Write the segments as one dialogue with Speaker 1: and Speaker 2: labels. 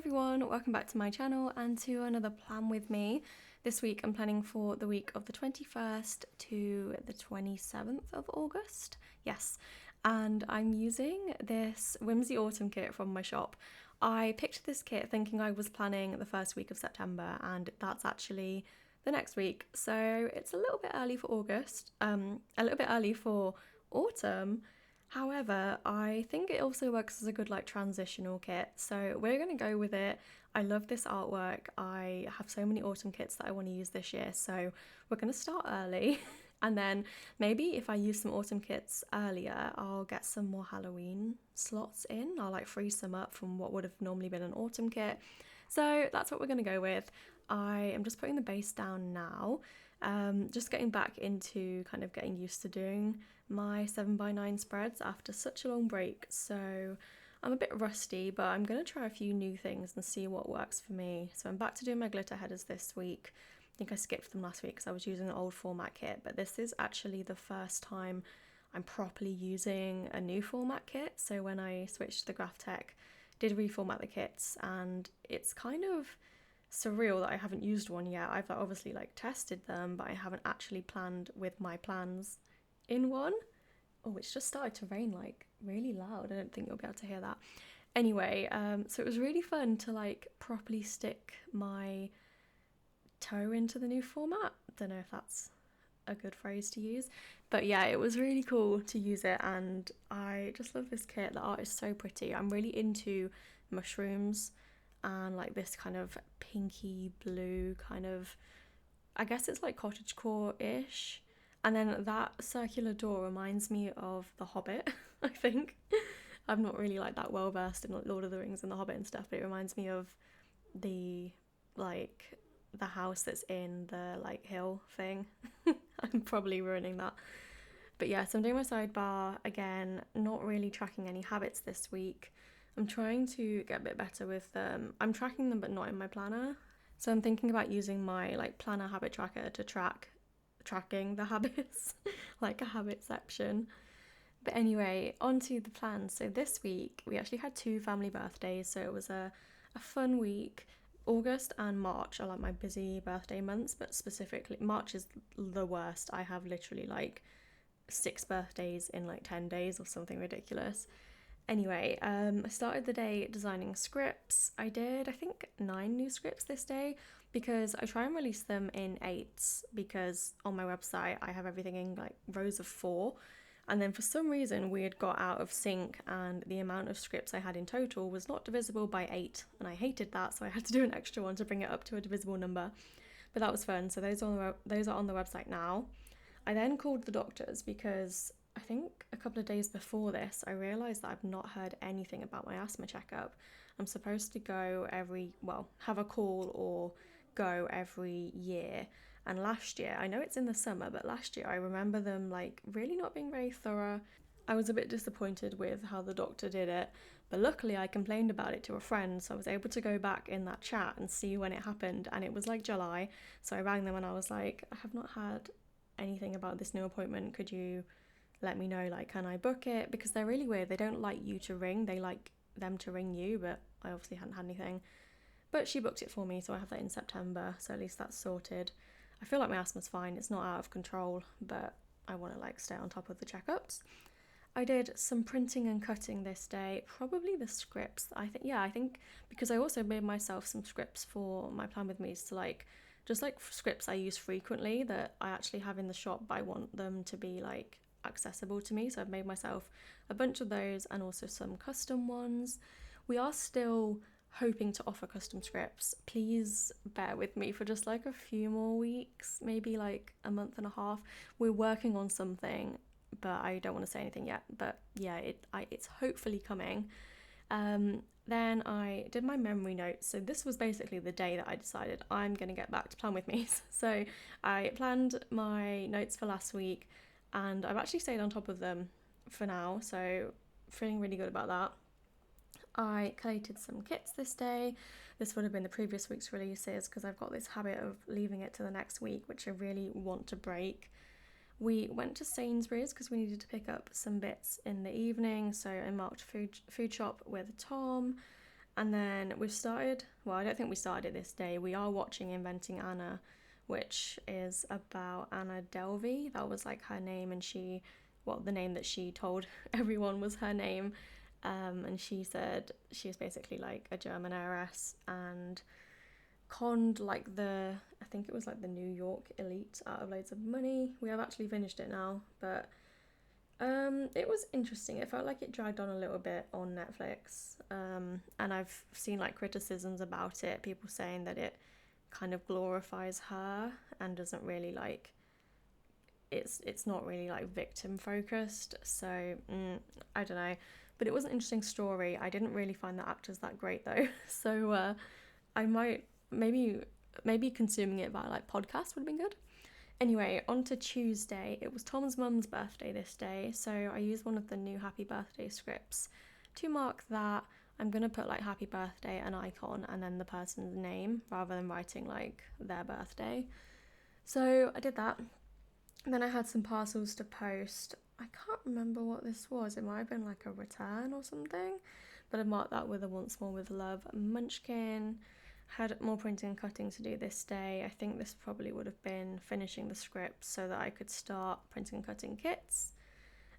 Speaker 1: everyone, welcome back to my channel and to another plan with me. This week I'm planning for the week of the 21st to the 27th of August. Yes, and I'm using this Whimsy autumn kit from my shop. I picked this kit thinking I was planning the first week of September, and that's actually the next week. So it's a little bit early for August, a little bit early for autumn. However, I think it also works as a good transitional kit, so we're going to go with it. I love this artwork. I have so many autumn kits that I want to use this year, so we're going to start early and then maybe if I use some autumn kits earlier, I'll get some more Halloween slots in. I'll freeze some up from what would have normally been an autumn kit. So that's what we're going to go with. I am just putting the base down now, just getting back into kind of getting used to doing my 7x9 spreads after such a long break, so I'm a bit rusty, but I'm going to try a few new things and see what works for me. So I'm back to doing my glitter headers this week. I think I skipped them last week because I was using an old format kit, but this is actually the first time I'm properly using a new format kit. So when I switched to the Graph Tech, did reformat the kits, and it's kind of surreal that I haven't used one yet. I've obviously tested them, but I haven't actually planned with my plans in one. Oh, it's just started to rain really loud. I don't think you'll be able to hear that. Anyway, so it was really fun to properly stick my toe into the new format. Don't know if that's a good phrase to use, but yeah, it was really cool to use it, and I just love this kit. The art is so pretty. I'm really into mushrooms and this kind of pinky blue kind of, I guess it's cottagecore-ish. And then that circular door reminds me of The Hobbit, I think. I'm not really that well versed in Lord of the Rings and The Hobbit and stuff, but it reminds me of the the house that's in the hill thing. I'm probably ruining that. But yeah, so I'm doing my sidebar again, not really tracking any habits this week. I'm trying to get a bit better with them. I'm tracking them but not in my planner. So I'm thinking about using my planner habit tracker to tracking the habits, like a habitception. But anyway, on to the plans. So this week we actually had 2 family birthdays, so it was a fun week. August and March are my busy birthday months, but specifically March is the worst. I have literally 6 birthdays in 10 days or something ridiculous. Anyway, I started the day designing scripts. I did, I think, 9 new scripts this day because I try and release them in 8s, because on my website I have everything in rows of 4. And then for some reason we had got out of sync and the amount of scripts I had in total was not divisible by 8, and I hated that, so I had to do an extra one to bring it up to a divisible number. But that was fun, so those are on the website now. I then called the doctors because I think a couple of days before this I realised that I've not heard anything about my asthma checkup. I'm supposed to go have a call or go every year, and last year, I know it's in the summer, but last year I remember them really not being very thorough. I was a bit disappointed with how the doctor did it, but luckily I complained about it to a friend, so I was able to go back in that chat and see when it happened, and it was July. So I rang them and I was like, I have not had anything about this new appointment, could you let me know, can I book it? Because they're really weird. They don't like you to ring, they like them to ring you, but I obviously hadn't had anything. But she booked it for me, so I have that in September, so at least that's sorted. I feel like my asthma's fine, it's not out of control, but I want to stay on top of the checkups. I did some printing and cutting this day, probably the scripts. I think because I also made myself some scripts for my plan with me to just scripts I use frequently that I actually have in the shop, but I want them to be accessible to me, so I've made myself a bunch of those and also some custom ones. We are still hoping to offer custom scripts. Please bear with me for just a few more weeks, maybe a month and a half. We're working on something, but I don't want to say anything yet, but yeah, it's hopefully coming. Then I did my memory notes. So this was basically the day that I decided I'm going to get back to plan with me. So I planned my notes for last week and I've actually stayed on top of them for now, so feeling really good about that. I collated some kits this day. This would have been the previous week's releases because I've got this habit of leaving it to the next week, which I really want to break. We went to Sainsbury's because we needed to pick up some bits in the evening, so I marked food shop with Tom. And then we've started, well, I don't think we started it this day. We are watching Inventing Anna, which is about Anna Delvey. That was like her name, and the name that she told everyone was her name. And she said she was basically like a German heiress and conned like I think it was like the New York elite out of loads of money. We have actually finished it now, but it was interesting. It felt like it dragged on a little bit on Netflix. And I've seen like criticisms about it, people saying that it kind of glorifies her and doesn't really like it's not really like victim focused. So I don't know, but it was an interesting story. I didn't really find the actors that great though. So I might maybe consuming it via like podcast would have been good. Anyway, on to Tuesday. It was Tom's mum's birthday this day, so I used one of the new happy birthday scripts. To mark that, I'm going to put like happy birthday, an icon, and then the person's name rather than writing like their birthday. So I did that. And then I had some parcels to post. I can't remember what this was. It might have been like a return or something, but I marked that with a once more with love munchkin. Had more printing and cutting to do this day. I think this probably would have been finishing the script so that I could start printing and cutting kits.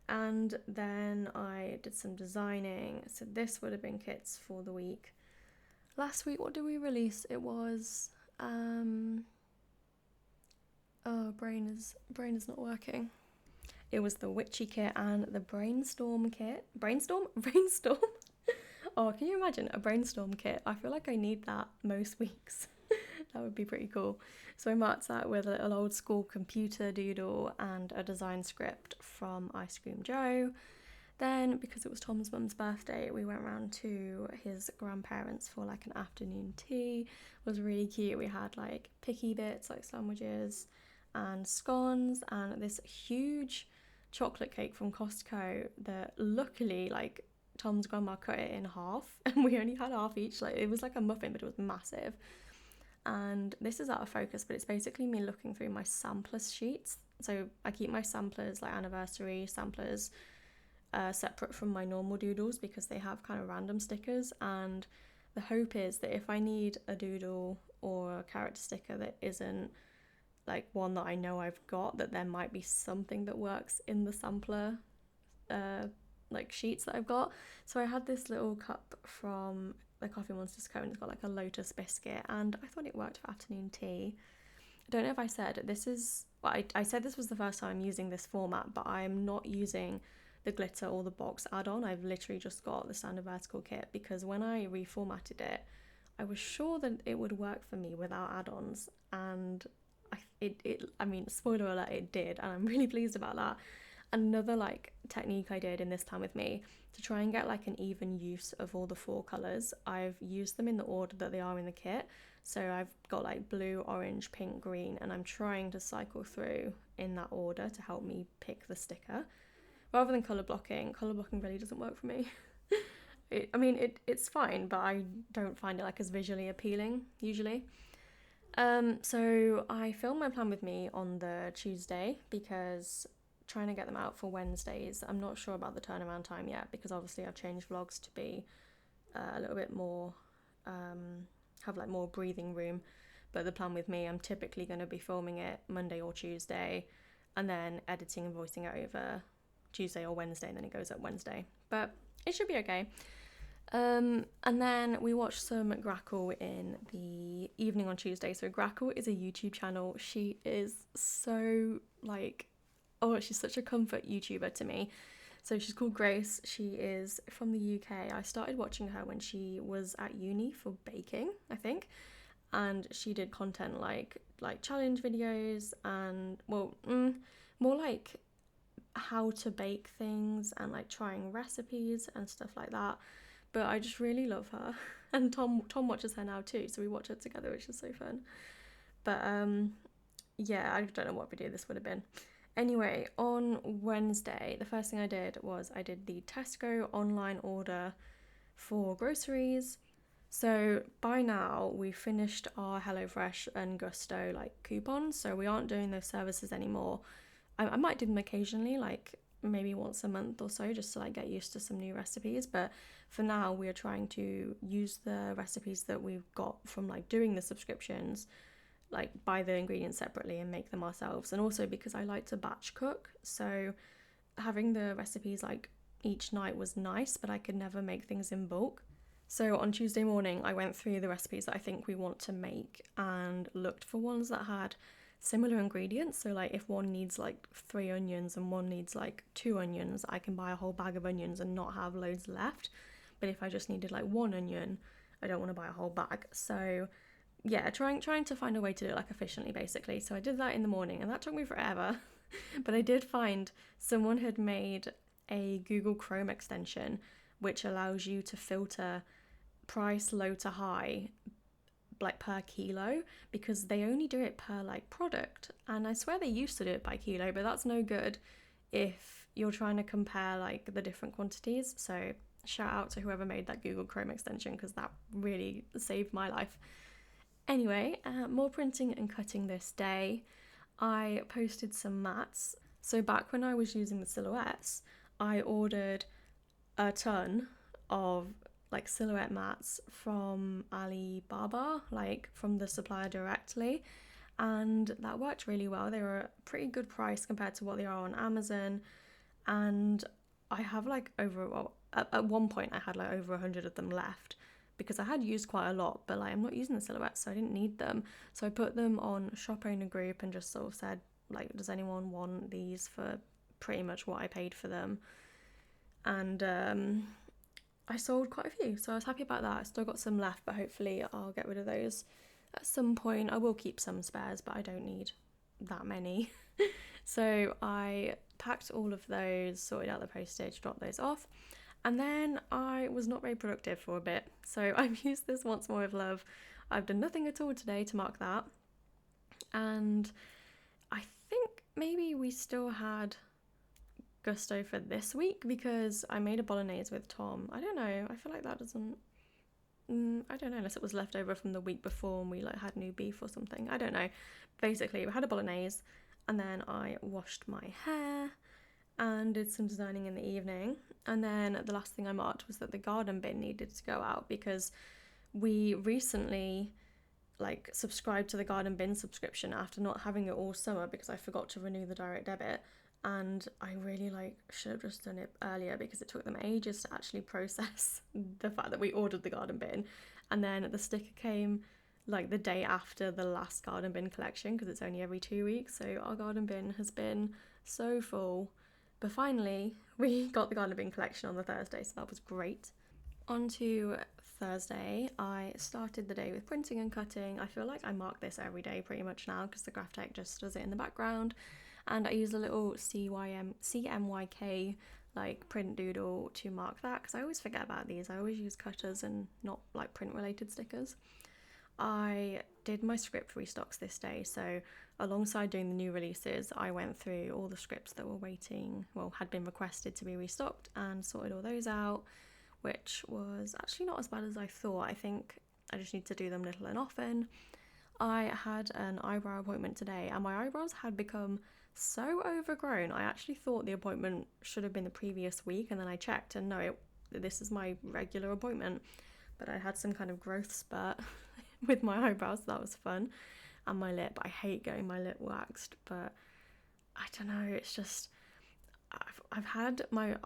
Speaker 1: And then I did some designing. So this would have been kits for the week. Last week, what did we release? It was brain is not working. It was the witchy kit and the brainstorm kit. Brainstorm? Oh, can you imagine a brainstorm kit? I feel like I need that most weeks. That would be pretty cool. So I marked that with a little old school computer doodle and a design script from Ice Cream Joe. Then, because it was Tom's mum's birthday, we went round to his grandparents for like an afternoon tea. It was really cute. We had like picky bits like sandwiches and scones and this huge chocolate cake from Costco that luckily like Tom's grandma cut it in half and we only had half each. Like it was like a muffin, but it was massive. And this is out of focus, but it's basically me looking through my samplers sheets. So I keep my samplers, like anniversary samplers, separate from my normal doodles because they have kind of random stickers. And the hope is that if I need a doodle or a character sticker that isn't like one that I know I've got, that there might be something that works in the sampler like sheets that I've got. So I had this little cup from the Coffee Monsters Co. and it's got like a lotus biscuit and I thought it worked for afternoon tea. I don't know if I said this is, well, I said this was the first time I'm using this format, but I'm not using the glitter or the box add-on. I've literally just got the standard vertical kit because when I reformatted it, I was sure that it would work for me without add-ons, and I mean, spoiler alert, it did, and I'm really pleased about that. Another like technique I did in This Time With Me to try and get like an even use of all the 4 colours, I've used them in the order that they are in the kit. So I've got like blue, orange, pink, green, and I'm trying to cycle through in that order to help me pick the sticker. Rather than colour blocking really doesn't work for me. It's fine, but I don't find it like as visually appealing usually. So I filmed my plan with me on the Tuesday because trying to get them out for Wednesdays. I'm not sure about the turnaround time yet because obviously I've changed vlogs to be a little bit more, have like more breathing room. But the plan with me, I'm typically going to be filming it Monday or Tuesday and then editing and voicing it over Tuesday or Wednesday, and then it goes up Wednesday. But it should be okay. And then we watched some Grackle in the evening on Tuesday. So Grackle is a YouTube channel. She is so like, oh, she's such a comfort YouTuber to me. So she's called Grace. She is from the UK. I started watching her when she was at uni for baking, I think. And she did content like challenge videos and, well, more like how to bake things and like trying recipes and stuff like that. But I just really love her. And Tom watches her now too, so we watch her together, which is so fun. But yeah, I don't know what video this would have been. Anyway, on Wednesday, the first thing I did was I did the Tesco online order for groceries. So by now we finished our HelloFresh and Gusto like coupons, so we aren't doing those services anymore. I might do them occasionally, like maybe once a month or so, just to like get used to some new recipes, but for now we are trying to use the recipes that we've got from like doing the subscriptions, like buy the ingredients separately and make them ourselves. And also because I like to batch cook, so having the recipes like each night was nice, but I could never make things in bulk. So on Tuesday morning, I went through the recipes that I think we want to make and looked for ones that had similar ingredients. So like if one needs like 3 onions and one needs like 2 onions, I can buy a whole bag of onions and not have loads left. But if I just needed like 1 onion, I don't want to buy a whole bag. So yeah, trying to find a way to do it like efficiently basically. So I did that in the morning and that took me forever. But I did find someone had made a Google Chrome extension which allows you to filter price low to high like per kilo, because they only do it per like product, and I swear they used to do it by kilo, but that's no good if you're trying to compare like the different quantities. So shout out to whoever made that Google Chrome extension because that really saved my life. Anyway, more printing and cutting this day. I posted some mats. So back when I was using the silhouettes, I ordered a ton of like silhouette mats from Alibaba, like from the supplier directly, and that worked really well. They were a pretty good price compared to what they are on Amazon, and I have like at one point I had like over 100 of them left because I had used quite a lot, but like I'm not using the silhouettes, so I didn't need them. So I put them on shop owner group and just sort of said like, does anyone want these for pretty much what I paid for them? And I sold quite a few, so I was happy about that. I still got some left, but hopefully I'll get rid of those at some point. I will keep some spares, but I don't need that many. So I packed all of those, sorted out the postage, dropped those off, and then I was not very productive for a bit. So I've used this Once More with Love. I've done nothing at all today to mark that, and I think maybe we still had gusto for this week because I made a bolognese with Tom. I don't know, I feel like that doesn't I don't know, unless it was left over from the week before and we like had new beef or something. I don't know. Basically, we had a bolognese and then I washed my hair and did some designing in the evening. And then the last thing I marked was that the garden bin needed to go out because we recently like subscribed to the garden bin subscription after not having it all summer because I forgot to renew the direct debit. And I really like should have just done it earlier because it took them ages to actually process the fact that we ordered the garden bin. And then the sticker came like the day after the last garden bin collection because it's only every 2 weeks. So our garden bin has been so full. But finally, we got the garden bin collection on the Thursday, so that was great. On to Thursday, I started the day with printing and cutting. I feel like I mark this every day pretty much now because the graph tech just does it in the background. And I use a little CMYK like print doodle to mark that because I always forget about these. I always use cutters and not like print related stickers. I did my script restocks this day, so alongside doing the new releases, I went through all the scripts that were waiting, well, had been requested to be restocked and sorted all those out, which was actually not as bad as I thought. I think I just need to do them little and often. I had an eyebrow appointment today and my eyebrows had become so overgrown. I actually thought the appointment should have been the previous week, and then I checked and no, this is my regular appointment, but I had some kind of growth spurt with my eyebrows, so that was fun. And my lip, I hate getting my lip waxed, but I don't know, it's just I've had my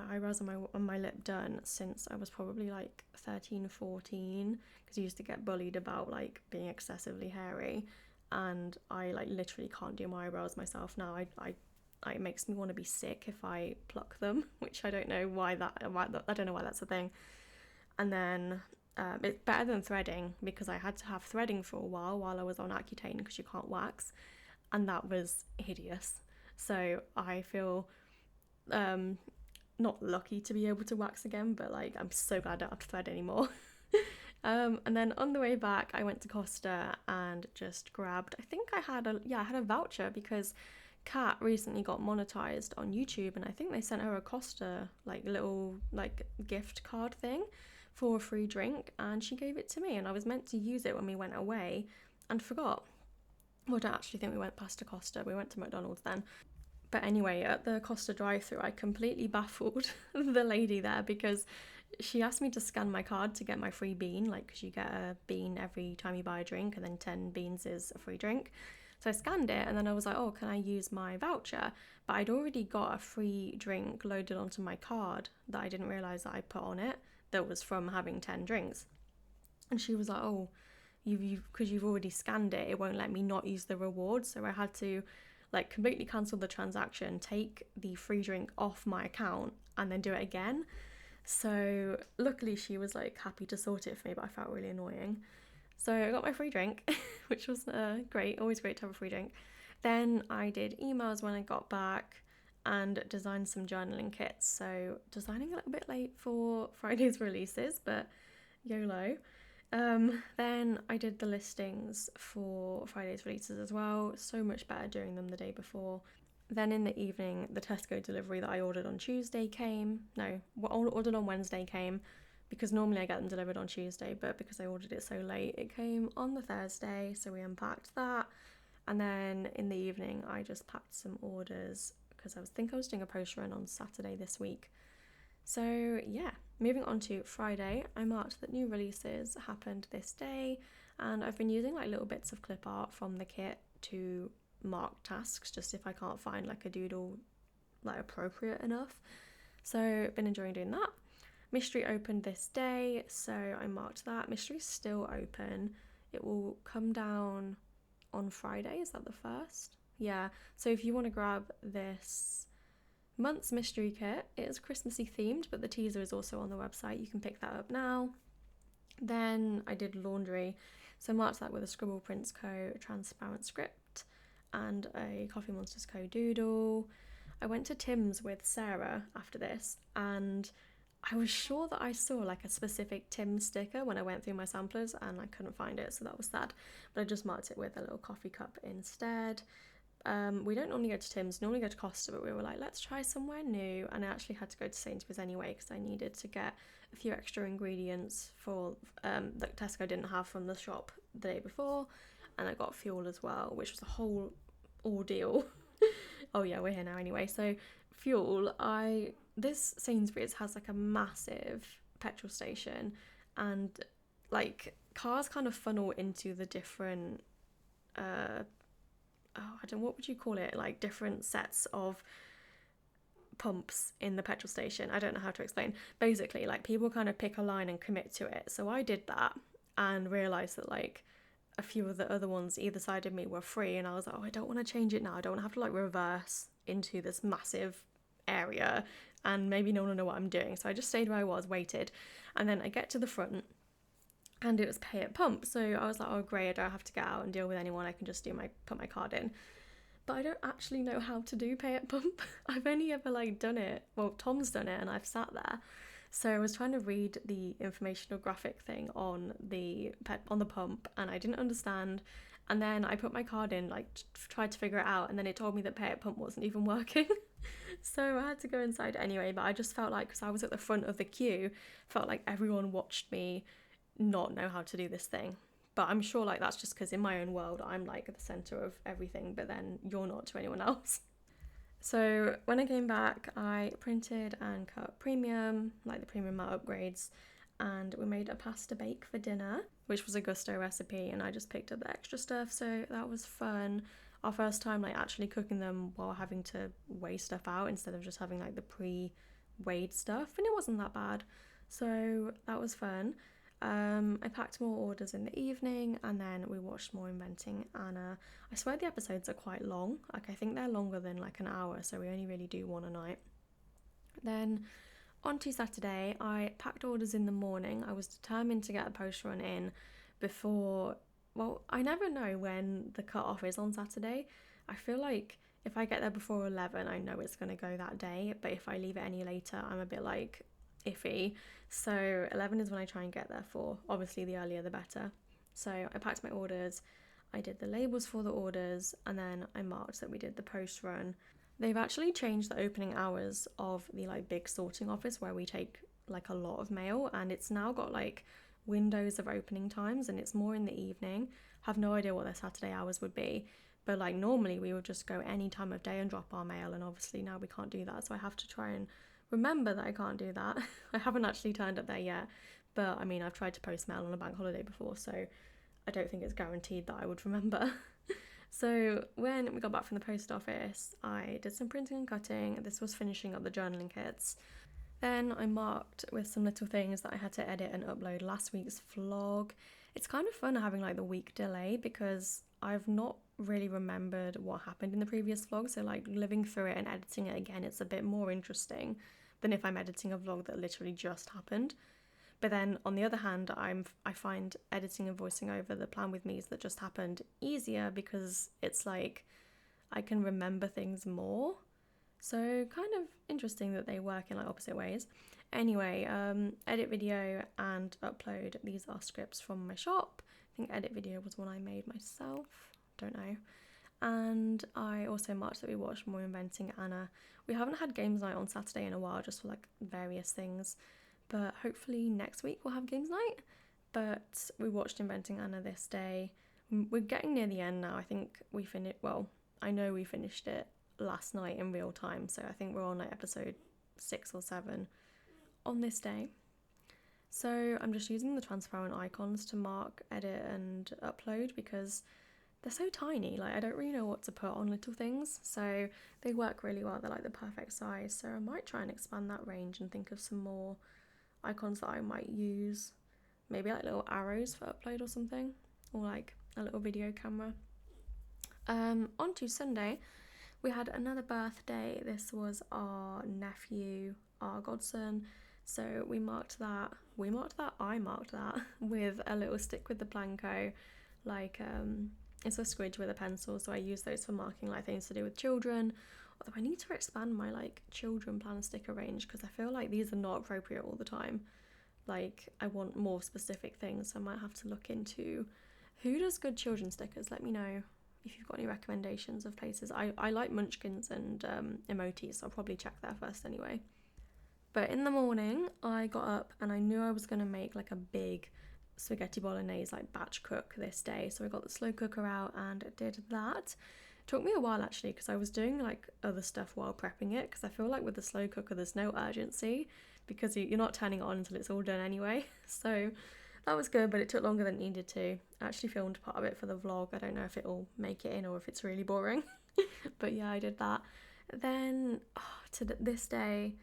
Speaker 1: eyebrows and my lip done since I was probably like 13, 14, because I used to get bullied about like being excessively hairy, and I like literally can't do my eyebrows myself now. It makes me want to be sick if I pluck them, which I don't know why I don't know why that's a thing. And then it's better than threading because I had to have threading for a while I was on Accutane because you can't wax, and that was hideous. So I feel not lucky to be able to wax again, but like I'm so glad I don't have to thread anymore. And then on the way back I went to Costa and just grabbed, I had a voucher because Kat recently got monetized on YouTube, and I think they sent her a Costa like little like gift card thing for a free drink, and she gave it to me, and I was meant to use it when we went away and forgot. Well, I don't actually think we went past a Costa, we went to McDonald's then. But anyway, at the Costa drive-thru, I completely baffled the lady there because she asked me to scan my card to get my free bean, like, because you get a bean every time you buy a drink, and then 10 beans is a free drink. So I scanned it, and then I was like, oh, can I use my voucher? But I'd already got a free drink loaded onto my card that I didn't realise that I put on it, that was from having 10 drinks. And she was like, oh, because you've already scanned it, it won't let me not use the reward. So I had to like completely cancel the transaction, take the free drink off my account, and then do it again. So luckily she was like happy to sort it for me, but I felt really annoying. So I got my free drink, which was great, always great to have a free drink. Then I did emails when I got back and designed some journaling kits. So designing a little bit late for Friday's releases, but YOLO. Then I did the listings for Friday's releases as well. So much better doing them the day before. Then in the evening, the Tesco delivery that I ordered on Tuesday came. No, what I ordered on Wednesday came, because normally I get them delivered on Tuesday, but because I ordered it so late, it came on the Thursday. So we unpacked that. And then in the evening, I just packed some orders because I was doing a post run on Saturday this week. So yeah, moving on to Friday, I marked that new releases happened this day, and I've been using like little bits of clip art from the kit to mark tasks, just if I can't find like a doodle like appropriate enough. So I've been enjoying doing that. Mystery opened this day, so I marked that. Mystery's still open. It will come down on Friday. Is that the 1st? Yeah. So if you want to grab this month's mystery kit, it is Christmassy themed, but the teaser is also on the website. You can pick that up now. Then I did laundry, so I marked that with a Scribble Prints Co. transparent script and a Coffee Monsters Co. doodle. I went to Tim's with Sarah after this, and I was sure that I saw like a specific Tim's sticker when I went through my samplers, and I couldn't find it, so that was sad. But I just marked it with a little coffee cup instead. We don't normally go to Tim's, normally go to Costa, but we were like, let's try somewhere new. And I actually had to go to Sainsbury's anyway because I needed to get a few extra ingredients for that Tesco didn't have from the shop the day before. And I got fuel as well, which was a whole ordeal. Oh yeah, we're here now anyway. So fuel, this Sainsbury's has like a massive petrol station, and like cars kind of funnel into the different I don't know, what would you call it, like different sets of pumps in the petrol station. I don't know how to explain. Basically, like people kind of pick a line and commit to it. So I did that and realised that like a few of the other ones either side of me were free, and I was like, oh, I don't want to change it now. I don't want to have to like reverse into this massive area and maybe no one will know what I'm doing. So I just stayed where I was, waited, and then I get to the front and it was pay at pump. So I was like, oh great, I don't have to get out and deal with anyone. I can just put my card in. But I don't actually know how to do pay at pump. I've only ever like done it. Well, Tom's done it and I've sat there. So I was trying to read the informational graphic thing on the pump, and I didn't understand. And then I put my card in, like tried to figure it out, and then it told me that pay at pump wasn't even working. So I had to go inside anyway. But I just felt like, because I was at the front of the queue, felt like everyone watched me not know how to do this thing. But I'm sure like that's just because in my own world I'm like at the centre of everything, but then you're not to anyone else. So when I came back, I printed and cut premium, like the premium mat upgrades, and we made a pasta bake for dinner, which was a gusto recipe, and I just picked up the extra stuff, so that was fun. Our first time like actually cooking them while having to weigh stuff out instead of just having like the pre-weighed stuff, and it wasn't that bad, so that was fun. I packed more orders in the evening, and then we watched more Inventing Anna. I swear the episodes are quite long. Like I think they're longer than like an hour, so we only really do one a night. Then on to Saturday, I packed orders in the morning. I was determined to get a post run in before, well, I never know when the cut-off is on Saturday. I feel like if I get there before 11, I know it's going to go that day, but if I leave it any later, I'm a bit like iffy. So 11 is when I try and get there for. Obviously the earlier the better. So I packed my orders, I did the labels for the orders, and then I marked that we did the post run. They've actually changed the opening hours of the like big sorting office where we take like a lot of mail, and it's now got like windows of opening times, and it's more in the evening. Have no idea what their Saturday hours would be, but like normally we would just go any time of day and drop our mail, and obviously now we can't do that, so I have to try and remember that I can't do that. I haven't actually turned up there yet, but I mean, I've tried to post mail on a bank holiday before, so I don't think it's guaranteed that I would remember. So when we got back from the post office, I did some printing and cutting. This was finishing up the journaling kits. Then I marked with some little things that I had to edit and upload last week's vlog. It's kind of fun having like the week delay because I've not really remembered what happened in the previous vlog, so like living through it and editing it again, it's a bit more interesting than if I'm editing a vlog that literally just happened. But then on the other hand, I find editing and voicing over the plan with me's that just happened easier because it's like I can remember things more. So kind of interesting that they work in like opposite ways. Anyway, edit video and upload. These are scripts from my shop. I think edit video was one I made myself. Don't know. And I also marked that we watched more Inventing Anna. We haven't had games night on Saturday in a while, just for like various things. But hopefully next week we'll have games night. But we watched Inventing Anna this day. We're getting near the end now. I think we finished, well, I know we finished it last night in real time. So I think we're on like episode 6 or 7 on this day. So I'm just using the transparent icons to mark, edit and upload because they're so tiny. Like I don't really know what to put on little things. So they work really well. They're like the perfect size. So I might try and expand that range and think of some more icons that I might use, maybe like little arrows for upload or something, or like a little video camera. On to Sunday, we had another birthday. This was our nephew, our godson, so I marked that with a little stick with the Planco, like it's a squidge with a pencil, so I use those for marking like things to do with children. Although I need to expand my like children planner sticker range because I feel like these are not appropriate all the time. Like I want more specific things, so I might have to look into who does good children stickers. Let me know if you've got any recommendations of places. I like munchkins and emojis, so I'll probably check there first anyway. But in the morning I got up and I knew I was going to make like a big spaghetti bolognese like batch cook this day, so I got the slow cooker out and did that. Took me a while actually because I was doing like other stuff while prepping it, because I feel like with the slow cooker there's no urgency because you're not turning it on until it's all done anyway. So that was good, but it took longer than it needed to. I actually filmed part of it for the vlog. I don't know if it'll make it in or if it's really boring. But yeah, I did that. Then to this day,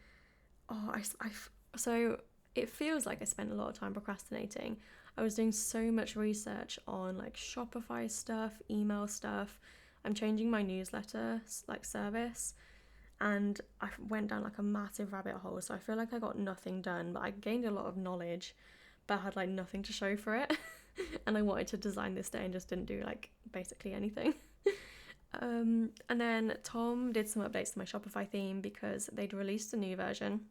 Speaker 1: so it feels like I spent a lot of time procrastinating. I was doing so much research on like Shopify stuff, email stuff. I'm changing my newsletter like service, and I went down like a massive rabbit hole, so I feel like I got nothing done, but I gained a lot of knowledge, but I had like nothing to show for it. And I wanted to design this day and just didn't do like basically anything. And then Tom did some updates to my Shopify theme because they'd released a new version,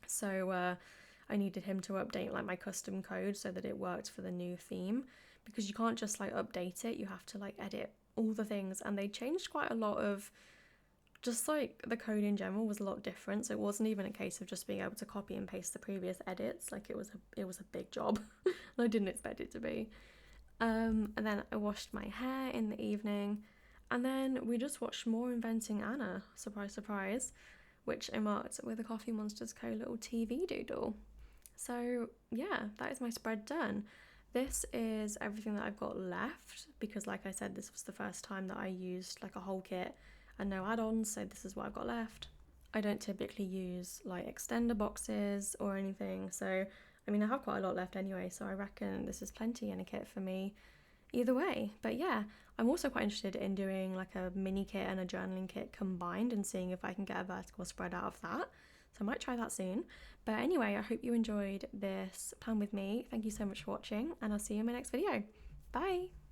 Speaker 1: so I needed him to update like my custom code so that it worked for the new theme, because you can't just like update it, you have to like edit all the things, and they changed quite a lot of just like the code in general was a lot different, so it wasn't even a case of just being able to copy and paste the previous edits. Like it was a big job and I didn't expect it to be. And then I washed my hair in the evening, and then we just watched more Inventing Anna, surprise surprise, which I marked with a Coffee Monsters Co little TV doodle. So yeah, that is my spread done. This is everything that I've got left because, like I said, this was the first time that I used like a whole kit and no add-ons, so this is what I've got left. I don't typically use like extender boxes or anything, so I mean I have quite a lot left anyway, so I reckon this is plenty in a kit for me either way. But yeah, I'm also quite interested in doing like a mini kit and a journaling kit combined and seeing if I can get a vertical spread out of that. So I might try that soon. But anyway, I hope you enjoyed this plan with me. Thank you so much for watching, and I'll see you in my next video. Bye!